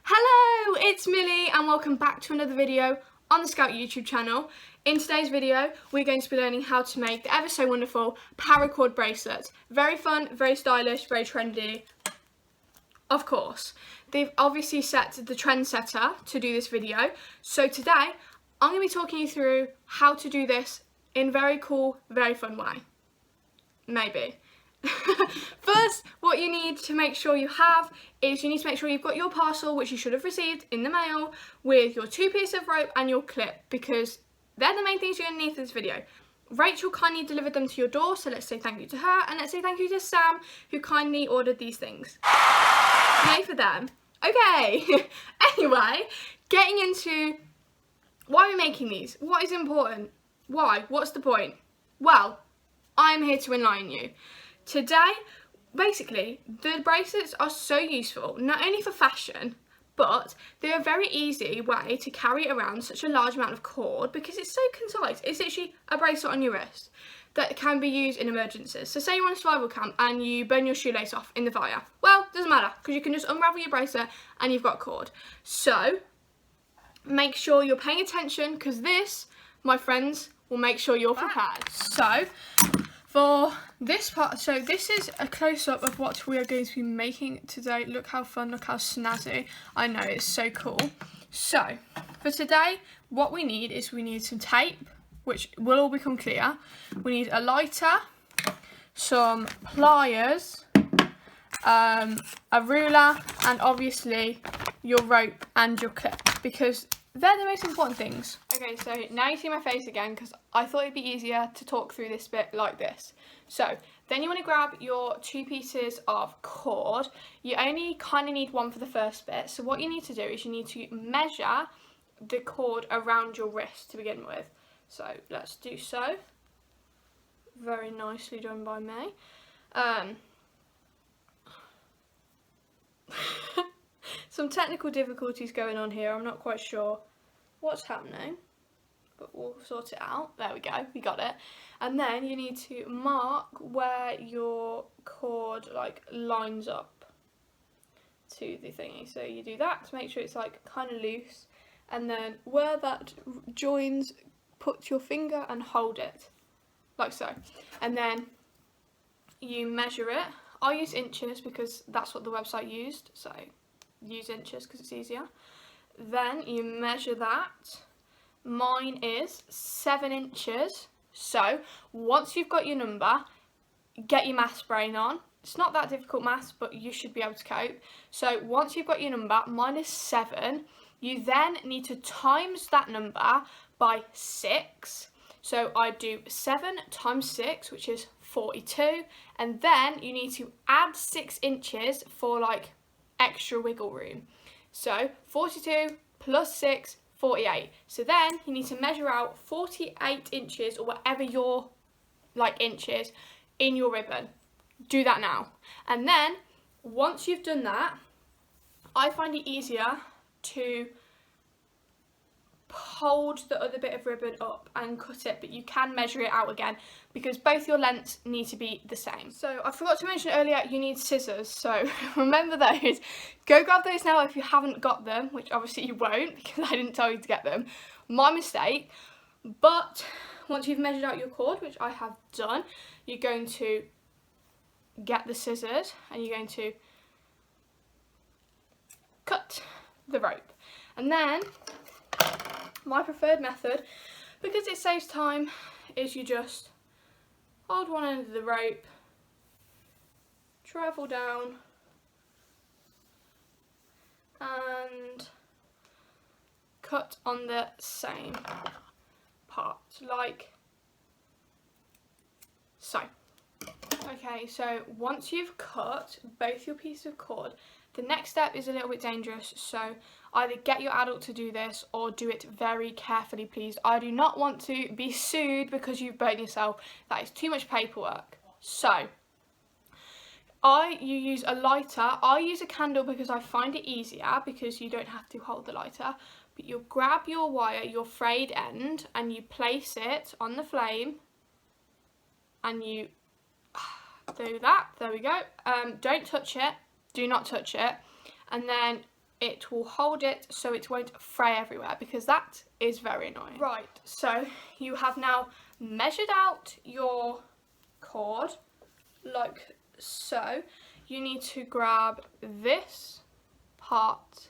Hello, it's Millie and welcome back to another video on the Scout YouTube channel. In today's video, we're going to be learning how to make the ever so wonderful paracord bracelets. Very fun, very stylish, very trendy, of course. They've obviously set the trendsetter to do this video. So today, I'm going to be talking you through how to do this in a very cool, very fun way. Maybe. First, what you need to make sure you have is you need to make sure you've got your parcel, which you should have received in the mail, with your 2 pieces of rope and your clip, because they're the main things you're going to need for this video. Rachel kindly delivered them to your door, so let's say thank you to her, and let's say thank you to Sam, who kindly ordered these things. Yay for them. Okay, anyway, getting into why we're making these. What is important? Why? What's the point? Well, I'm here to enlighten you. Today, basically, the bracelets are so useful, not only for fashion, but they're a very easy way to carry around such a large amount of cord because it's so concise. It's literally a bracelet on your wrist that can be used in emergencies. So say you're on a survival camp and you burn your shoelace off in the fire. Well, doesn't matter because you can just unravel your bracelet and you've got cord. So make sure you're paying attention because this, my friends, will make sure you're prepared. So for this part, so this is a close-up of what we are going to be making today. Look how fun, look how snazzy. I know, it's so cool. So for today, what we need is we need some tape, which will all become clear. We need a lighter, some pliers, a ruler, and obviously your rope and your clip, because they're the most important things. Okay, so now you see my face again because I thought it'd be easier to talk through this bit like this. So then you want to grab your 2 pieces of cord. You only kind of need one for the first bit. So what you need to do is you need to measure the cord around your wrist to begin with. So let's do so. Very nicely done by me. Some technical difficulties going on here. I'm not quite sure what's happening, but we'll sort it out. There we go, we got it. And then you need to mark where your cord lines up to the thingy. So you do that to make sure it's kind of loose, and then where that joins, put your finger and hold it like so, and then you measure it. I use inches because that's what the website used, so use inches because it's easier. Then you measure that. Mine is 7 inches. So once you've got your number, get your maths brain on. It's not that difficult maths, but you should be able to cope. So once you've got your number, mine is 7. You then need to times that number by 6. So I do 7 times 6, which is 42. And then you need to add 6 inches for extra wiggle room. So 42 plus 6, 48. So then you need to measure out 48 inches or whatever your inch is in your ribbon. Do that now. And then once you've done that, I find it easier to hold the other bit of ribbon up and cut it, but you can measure it out again because both your lengths need to be the same. So I forgot to mention earlier, you need scissors, so remember those. Go grab those now if you haven't got them, which obviously you won't because I didn't tell you to get them. My mistake. But once you've measured out your cord, which I have done, you're going to get the scissors and you're going to cut the rope. And then my preferred method, because it saves time, is you just hold one end of the rope, travel down, and cut on the same part, like so. Okay, so once you've cut both your pieces of cord, the next step is a little bit dangerous, so either get your adult to do this or do it very carefully, please. I do not want to be sued because you've burnt yourself. That is too much paperwork. So, you use a lighter. I use a candle because I find it easier because you don't have to hold the lighter. But you'll grab your wire, your frayed end, and you place it on the flame and you do that. There we go. Don't touch it. Do not touch it. And then it will hold it so it won't fray everywhere, because that is very annoying. Right, so you have now measured out your cord like so. You need to grab this part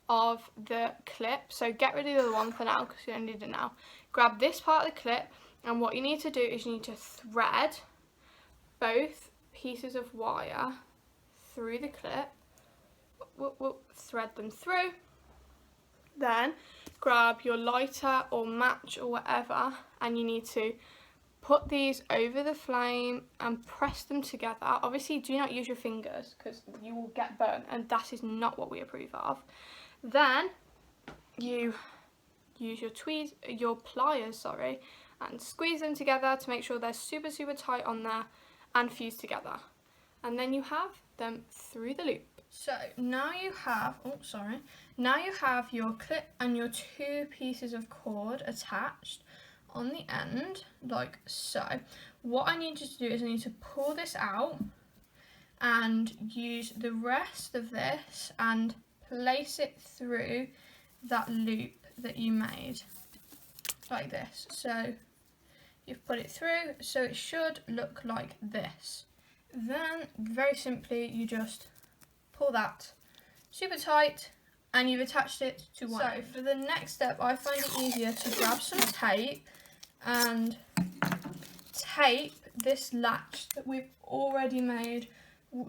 of the clip, so get rid of the other one for now because you don't need it now. Grab this part of the clip, and what you need to do is you need to thread both pieces of wire through the clip. Thread them through. Then grab your lighter or match or whatever, and you need to put these over the flame and press them together. Obviously do not use your fingers because you will get burnt, and that is not what we approve of. Then you use your pliers, and squeeze them together to make sure they're super tight on there and fuse together. And then you have them through the loop. So now you have, now you have your clip and your two pieces of cord attached on the end, like so. What I need you to do is I need to pull this out and use the rest of this and place it through that loop that you made, like this. So you've put it through, so it should look like this. Then very simply you just pull that super tight and you've attached it to one. So for the next step, I find it easier to grab some tape and tape this latch that we've already made.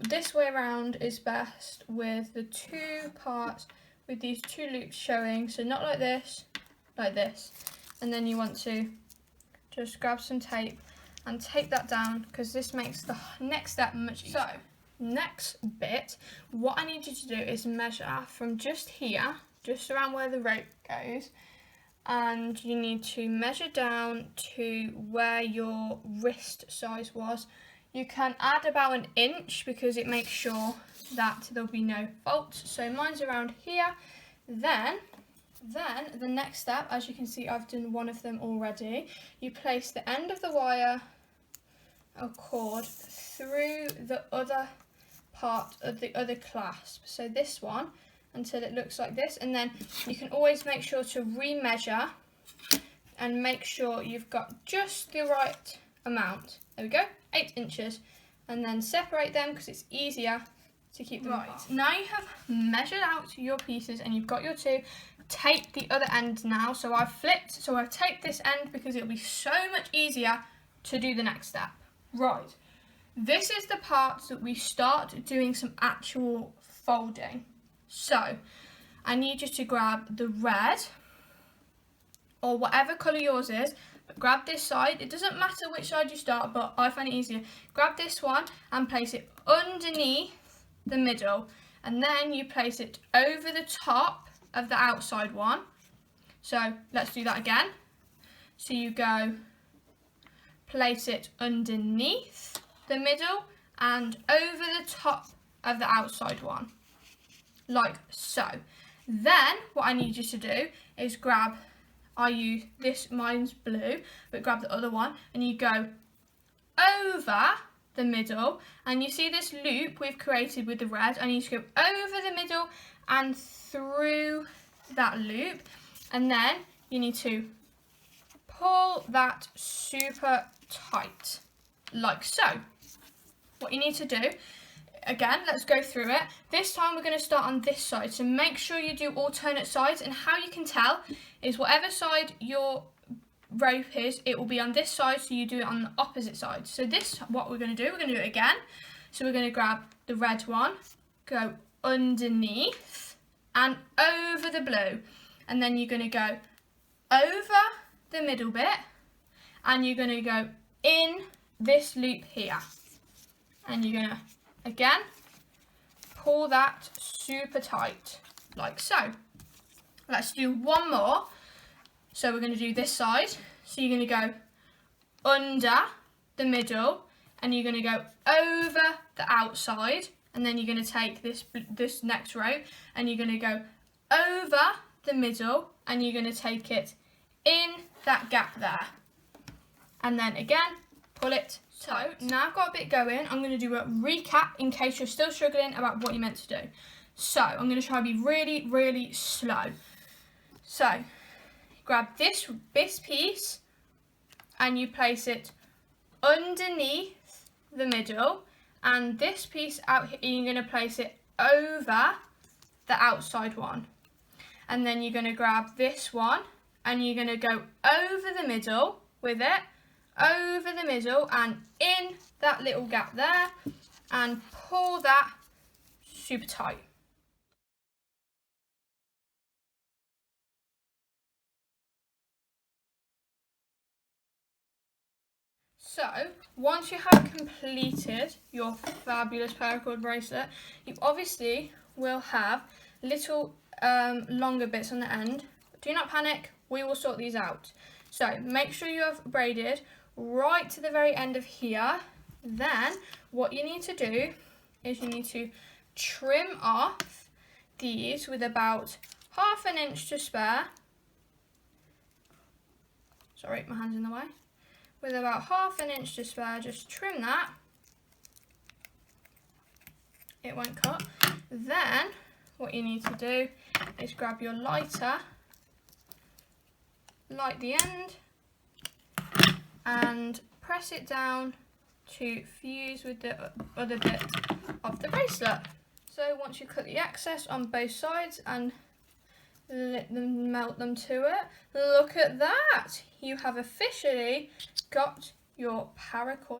This way around is best, with the two parts with these two loops showing, so not like this, like this. And then you want to just grab some tape and tape that down, because this makes the next step much easier. So next bit, what I need you to do is measure from just here, just around where the rope goes, and you need to measure down to where your wrist size was. You can add about an inch because it makes sure that there'll be no faults. So mine's around here. Then the next step, as you can see, I've done one of them already. You place the end of the wire or cord through the other part of the other clasp, so this one, until it looks like this, and then you can always make sure to re-measure and make sure you've got just the right amount. There we go, 8 inches, and then separate them because it's easier to keep them apart. Now you have measured out your pieces and you've got your two. Tape the other end now. So I've flipped, so I've taped this end because it'll be so much easier to do the next step. Right, this is the part that we start doing some actual folding. So I need you to grab the red or whatever colour yours is, but grab this side. It doesn't matter which side you start, but I find it easier. Grab this one and place it underneath the middle, and then you place it over the top of the outside one. So let's do that again. So you go, place it underneath the middle and over the top of the outside one, like so. Then what I need you to do is grab, I use this, mine's blue, but grab the other one and you go over the middle, and you see this loop we've created with the red. I need to go over the middle and through that loop, and then you need to pull that super tight, like so. What you need to do, again, let's go through it. This time we're going to start on this side, so make sure you do alternate sides, and how you can tell is whatever side your rope is, it will be on this side, so you do it on the opposite side. So this, what we're going to do, we're going to do it again. So we're going to grab the red one, go underneath and over the blue, and then you're going to go over the middle bit and you're going to go in this loop here, and you're going to again pull that super tight, like so. Let's do one more. So we're going to do this side. So you're going to go under the middle and you're going to go over the outside, and then you're going to take this next rope and you're going to go over the middle and you're going to take it in that gap there, and then again pull it. So now I've got a bit going, I'm going to do a recap in case you're still struggling about what you meant to do. So I'm going to try to be really, really slow. So grab this piece and you place it underneath the middle, and this piece out here, you're going to place it over the outside one. And then you're going to grab this one and you're going to go over the middle with it, over the middle and in that little gap there, and pull that super tight. So, once you have completed your fabulous paracord bracelet, you obviously will have little longer bits on the end. Do not panic, we will sort these out. So, make sure you have braided right to the very end of here. Then, what you need to do is you need to trim off these with about 1/2 inch to spare. Sorry, my hand's in the way. With about 1/2 inch to spare, just trim that. It won't cut. Then what you need to do is grab your lighter, light the end, and press it down to fuse with the other bit of the bracelet. So once you cut the excess on both sides and melt them to it, look at that! You have officially got your paracord.